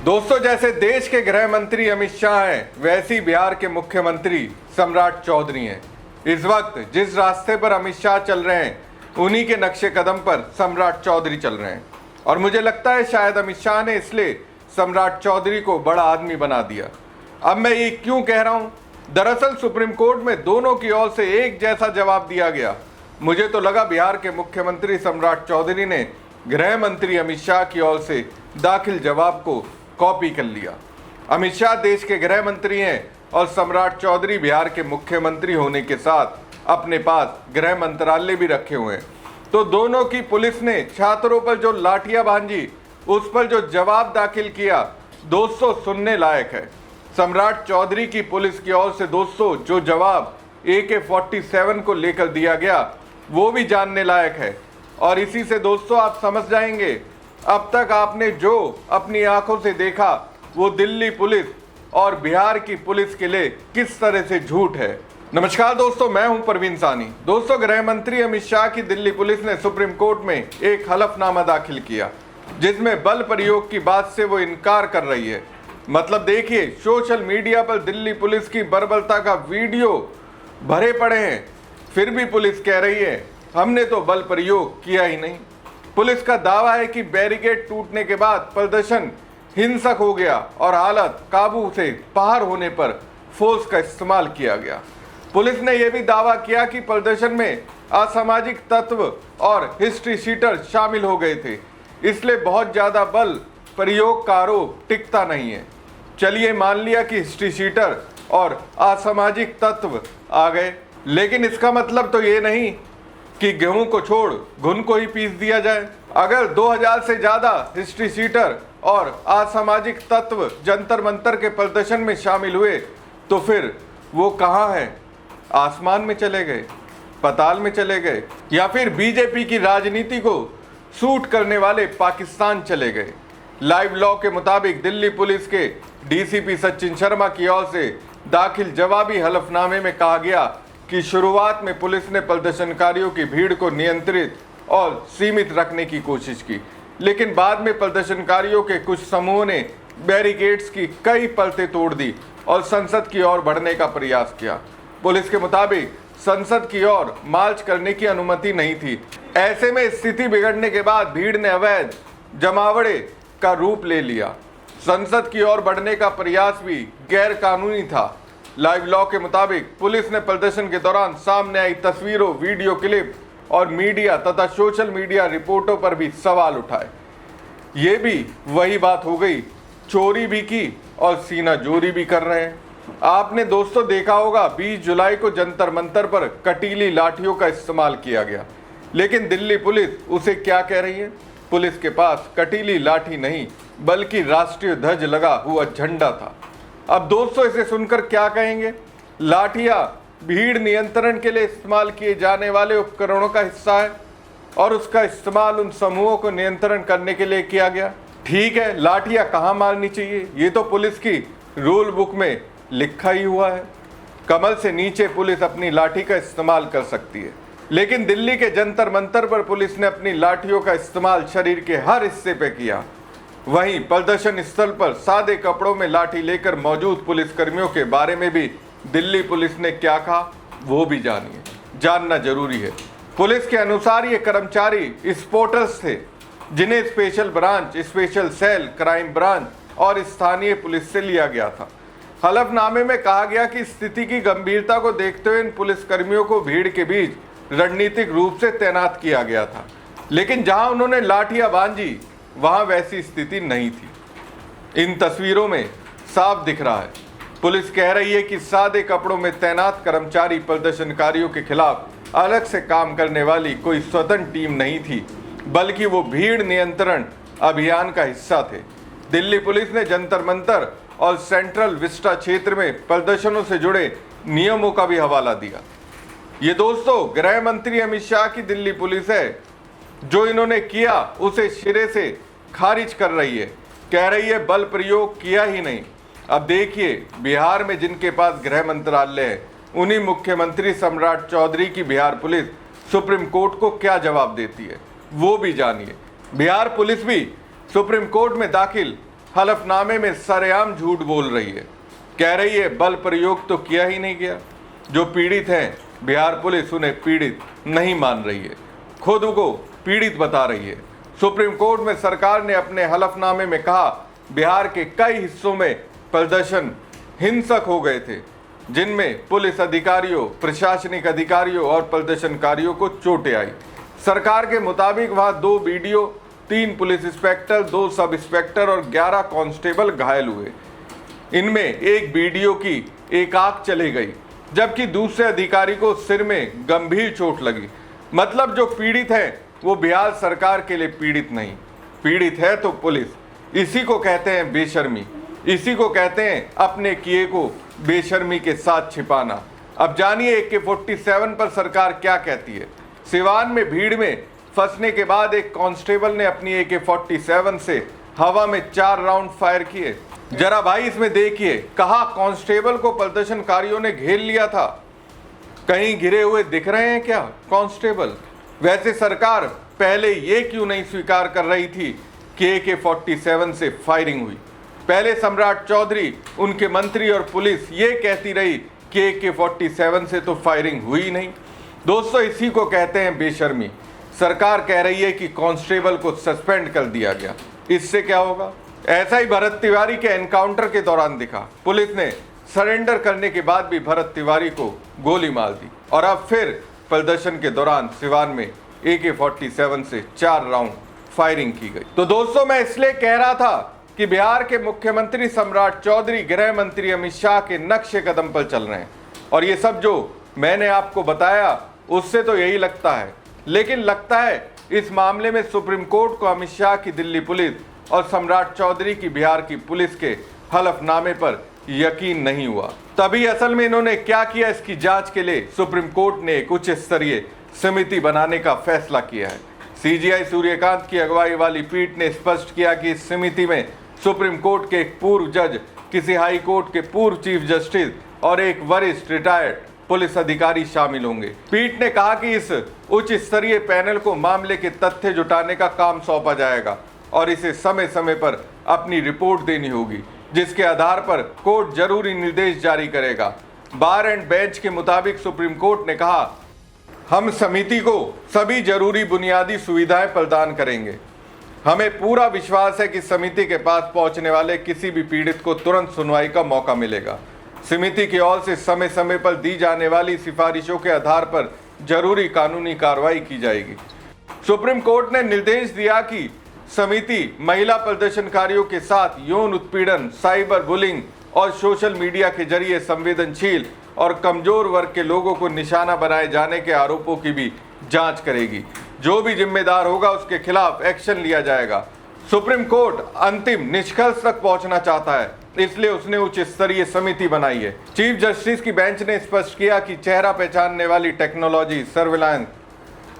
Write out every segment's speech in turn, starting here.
दोस्तों, जैसे देश के गृह मंत्री अमित शाह हैं, वैसी बिहार के मुख्यमंत्री सम्राट चौधरी हैं। इस वक्त जिस रास्ते पर अमित शाह चल रहे हैं, उन्हीं के नक्शे कदम पर सम्राट चौधरी चल रहे हैं। और मुझे लगता है शायद अमित शाह ने इसलिए सम्राट चौधरी को बड़ा आदमी बना दिया। अब मैं ये क्यों कह रहा हूँ? दरअसल सुप्रीम कोर्ट में दोनों की ओर से एक जैसा जवाब दिया गया। मुझे तो लगा बिहार के मुख्यमंत्री सम्राट चौधरी ने गृह मंत्री अमित शाह की ओर से दाखिल जवाब को कॉपी कर लिया। अमित शाह देश के गृह मंत्री हैं और सम्राट चौधरी बिहार के मुख्यमंत्री होने के साथ अपने पास गृह मंत्रालय भी रखे हुए हैं। तो दोनों की पुलिस ने छात्रों पर जो लाठियां भांजी, उस पर जो जवाब दाखिल किया, दोस्तों सुनने लायक है। सम्राट चौधरी की पुलिस की ओर से दोस्तों जो जवाब AK-47 को लेकर दिया गया, वो भी जानने लायक है। और इसी से दोस्तों आप समझ जाएंगे अब तक आपने जो अपनी आंखों से देखा वो दिल्ली पुलिस और बिहार की पुलिस के लिए किस तरह से झूठ है। नमस्कार दोस्तों, मैं हूं परवीन सानी। दोस्तों, गृह मंत्री अमित शाह की दिल्ली पुलिस ने सुप्रीम कोर्ट में एक हलफनामा दाखिल किया, जिसमें बल प्रयोग की बात से वो इनकार कर रही है। मतलब देखिए, सोशल मीडिया पर दिल्ली पुलिस की बर्बरता का वीडियो भरे पड़े हैं, फिर भी पुलिस कह रही है हमने तो बल प्रयोग किया ही नहीं। पुलिस का दावा है कि बैरिकेड टूटने के बाद प्रदर्शन हिंसक हो गया और हालत काबू से बाहर होने पर फोर्स का इस्तेमाल किया गया। पुलिस ने यह भी दावा किया कि प्रदर्शन में असामाजिक तत्व और हिस्ट्री शीटर शामिल हो गए थे, इसलिए बहुत ज्यादा बल प्रयोग का आरोप टिकता नहीं है। चलिए मान लिया कि हिस्ट्री शीटर और असामाजिक तत्व आ गए, लेकिन इसका मतलब तो ये नहीं कि गेहूं को छोड़ घुन को ही पीस दिया जाए। अगर 2000 से ज्यादा हिस्ट्री शीटर और असामाजिक तत्व जंतर मंतर के प्रदर्शन में शामिल हुए, तो फिर वो कहाँ हैं? आसमान में चले गए, पाताल में चले गए, या फिर बीजेपी की राजनीति को सूट करने वाले पाकिस्तान चले गए। लाइव लॉ के मुताबिक दिल्ली पुलिस के DCP सचिन शर्मा की ओर से दाखिल जवाबी हलफनामे में कहा गया कि शुरुआत में पुलिस ने प्रदर्शनकारियों की भीड़ को नियंत्रित और सीमित रखने की कोशिश की, लेकिन बाद में प्रदर्शनकारियों के कुछ समूहों ने बैरिकेड्स की कई परतें तोड़ दी और संसद की ओर बढ़ने का प्रयास किया। पुलिस के मुताबिक संसद की ओर मार्च करने की अनुमति नहीं थी। ऐसे में स्थिति बिगड़ने के बाद भीड़ ने अवैध जमावड़े का रूप ले लिया। संसद की ओर बढ़ने का प्रयास भी गैर कानूनी था। लाइव लॉ के मुताबिक पुलिस ने प्रदर्शन के दौरान सामने आई तस्वीरों, वीडियो क्लिप और मीडिया तथा सोशल मीडिया रिपोर्टों पर भी सवाल उठाए। ये भी वही बात हो गई, चोरी भी की और सीना जोरी भी कर रहे हैं। आपने दोस्तों देखा होगा 20 जुलाई को जंतर मंतर पर कटीली लाठियों का इस्तेमाल किया गया, लेकिन दिल्ली पुलिस उसे क्या कह रही है? पुलिस के पास कटीली लाठी नहीं बल्कि राष्ट्रीय ध्वज लगा हुआ झंडा था। अब दोस्तों इसे सुनकर क्या कहेंगे? लाठियां भीड़ नियंत्रण के लिए इस्तेमाल किए जाने वाले उपकरणों का हिस्सा है और उसका इस्तेमाल उन समूहों को नियंत्रण करने के लिए किया गया। ठीक है, लाठियां कहाँ मारनी चाहिए ये तो पुलिस की रूल बुक में लिखा ही हुआ है। कमर से नीचे पुलिस अपनी लाठी का इस्तेमाल कर सकती है, लेकिन दिल्ली के जंतर मंतर पर पुलिस ने अपनी लाठियों का इस्तेमाल शरीर के हर हिस्से पे किया। वहीं प्रदर्शन स्थल पर सादे कपड़ों में लाठी लेकर मौजूद पुलिसकर्मियों के बारे में भी दिल्ली पुलिस ने क्या कहा, वो भी जानिए, जानना जरूरी है। पुलिस के अनुसार ये कर्मचारी स्पॉटर्स थे, जिन्हें special branch, special cell, crime branch और स्थानीय पुलिस से लिया गया था। हलफनामे में कहा गया कि स्थिति की गंभीरता को देखते हुए इन पुलिसकर्मियों को भीड़ के बीच रणनीतिक रूप से तैनात किया गया था, लेकिन जहां उन्होंने लाठियां बांधी वहां वैसी स्थिति नहीं थी। इन तस्वीरों में साफ दिख रहा है, पुलिस कह रही है कि सादे कपड़ों में तैनात कर्मचारी प्रदर्शनकारियों के खिलाफ अलग से काम करने वाली कोई स्वतंत्र टीम नहीं थी, बल्कि वो भीड़ नियंत्रण अभियान का हिस्सा थे। दिल्ली पुलिस ने जंतर मंतर और सेंट्रल विस्टा क्षेत्र में प्रदर्शनों से जुड़े नियमों का भी हवाला दिया। ये दोस्तों गृह मंत्री अमित शाह की दिल्ली पुलिस है, जो इन्होंने किया उसे सिरे से खारिज कर रही है, कह रही है बल प्रयोग किया ही नहीं। अब देखिए, बिहार में जिनके पास गृह मंत्रालय है, उन्हीं मुख्यमंत्री सम्राट चौधरी की बिहार पुलिस सुप्रीम कोर्ट को क्या जवाब देती है, वो भी जानिए। बिहार पुलिस भी सुप्रीम कोर्ट में दाखिल हलफनामे में सरेआम झूठ बोल रही है। कह रही है बल प्रयोग तो किया ही नहीं गया। जो पीड़ित हैं, बिहार पुलिस उन्हें पीड़ित नहीं मान रही है, खुद को पीड़ित बता रही है। सुप्रीम कोर्ट में सरकार ने अपने हलफनामे में कहा बिहार के कई हिस्सों में प्रदर्शन हिंसक हो गए थे, जिनमें पुलिस अधिकारियों, प्रशासनिक अधिकारियों और प्रदर्शनकारियों को चोटें आई। सरकार के मुताबिक वहां 2 BDO, 3 police inspector, 2 sub inspector और 11 कांस्टेबल घायल हुए। इनमें एक बीडीओ की एक आंख चली गई, जबकि दूसरे अधिकारी को सिर में गंभीर चोट लगी। मतलब जो पीड़ित है वो बिहार सरकार के लिए पीड़ित नहीं, पीड़ित है तो पुलिस। इसी को कहते हैं बेशर्मी, इसी को कहते हैं अपने किए को बेशर्मी के साथ छिपाना। अब जानिए AK-47 पर सरकार क्या कहती है। सिवान में भीड़ में फंसने के बाद एक कांस्टेबल ने अपनी AK-47 से हवा में 4 राउंड फायर किए। जरा भाई इसमें देखिए, कहा कांस्टेबल को प्रदर्शनकारियों ने घेर लिया था। कहीं गिरे हुए दिख रहे हैं क्या कांस्टेबल? वैसे सरकार पहले ये क्यों नहीं स्वीकार कर रही थी कि AK-47 से फायरिंग हुई? पहले सम्राट चौधरी, उनके मंत्री और पुलिस ये कहती रही कि AK-47 से तो फायरिंग हुई नहीं। दोस्तों, इसी को कहते हैं बेशर्मी। सरकार कह रही है कि कांस्टेबल को सस्पेंड कर दिया गया, इससे क्या होगा? ऐसा ही भरत तिवारी के एनकाउंटर के दौरान दिखा। पुलिस ने सरेंडर करने के बाद भी भरत तिवारी को गोली मार दी और अब फिर प्रदर्शन के दौरान सिवान में AK-47 से 4 राउंड फायरिंग की गई। तो दोस्तों, मैं इसलिए कह रहा था कि बिहार के मुख्यमंत्री सम्राट चौधरी गृह मंत्री अमित शाह के नक्शे कदम पर चल रहे हैं और ये सब जो मैंने आपको बताया उससे तो यही लगता है, लेकिन लगता है इस मामले में सुप्रीम कोर्ट को अमित शाह की दिल्ली पुलिस और सम्राट चौधरी की बिहार की पुलिस के हलफनामे पर यकीन नहीं हुआ। तभी असल में इन्होंने क्या किया, इसकी जांच के लिए सुप्रीम कोर्ट ने एक उच्च स्तरीय समिति बनाने का फैसला किया है। CJI सूर्यकांत की अगुवाई वाली पीठ ने स्पष्ट किया कि इस समिति में सुप्रीम कोर्ट के एक पूर्व जज, किसी हाई कोर्ट के पूर्व चीफ जस्टिस और एक वरिष्ठ रिटायर्ड पुलिस अधिकारी शामिल होंगे। पीठ ने कहा कि इस उच्च स्तरीय पैनल को मामले के तथ्य जुटाने का काम सौंपा जाएगा और इसे समय समय पर अपनी रिपोर्ट देनी होगी, जिसके आधार पर कोर्ट जरूरी निर्देश जारी करेगा। बार एंड बेंच के मुताबिक सुप्रीम कोर्ट ने कहा, हम समिति को सभी जरूरी बुनियादी सुविधाएं प्रदान करेंगे। हमें पूरा विश्वास है कि समिति के पास पहुंचने वाले किसी भी पीड़ित को तुरंत सुनवाई का मौका मिलेगा। समिति की ओर से समय समय पर दी जाने वाली सिफारिशों के आधार पर जरूरी कानूनी कार्रवाई की जाएगी। सुप्रीम कोर्ट ने निर्देश दिया कि समिति महिला प्रदर्शनकारियों के साथ यौन उत्पीड़न, साइबर बुलिंग और सोशल मीडिया के जरिए संवेदनशील और कमजोर वर्ग के लोगों को निशाना बनाए जाने के आरोपों की भी जांच करेगी। जो भी जिम्मेदार होगा उसके खिलाफ एक्शन लिया जाएगा। सुप्रीम कोर्ट अंतिम निष्कर्ष तक पहुंचना चाहता है, इसलिए उसने उच्च स्तरीय समिति बनाई है। चीफ जस्टिस की बेंच ने स्पष्ट किया कि चेहरा पहचानने वाली टेक्नोलॉजी, सर्विलांस,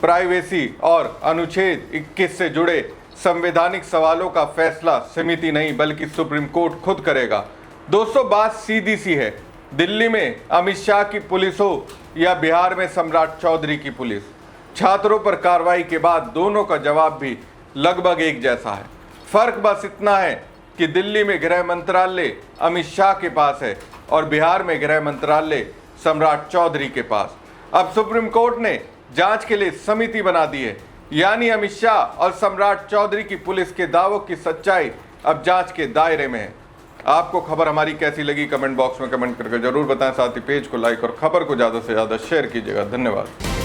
प्राइवेसी और अनुच्छेद 21 से जुड़े संवैधानिक सवालों का फैसला समिति नहीं बल्कि सुप्रीम कोर्ट खुद करेगा। दोस्तों, बात सीधी सी है, दिल्ली में अमित शाह की पुलिस हो या बिहार में सम्राट चौधरी की पुलिस, छात्रों पर कार्रवाई के बाद दोनों का जवाब भी लगभग एक जैसा है। फर्क बस इतना है कि दिल्ली में गृह मंत्रालय अमित शाह के पास है और बिहार में गृह मंत्रालय सम्राट चौधरी के पास। अब सुप्रीम कोर्ट ने जांच के लिए समिति बना दी है, यानी अमित शाह और सम्राट चौधरी की पुलिस के दावों की सच्चाई अब जांच के दायरे में है। आपको खबर हमारी कैसी लगी कमेंट बॉक्स में कमेंट करके जरूर बताएं। साथ ही पेज को लाइक और खबर को ज़्यादा से ज़्यादा शेयर कीजिएगा। धन्यवाद।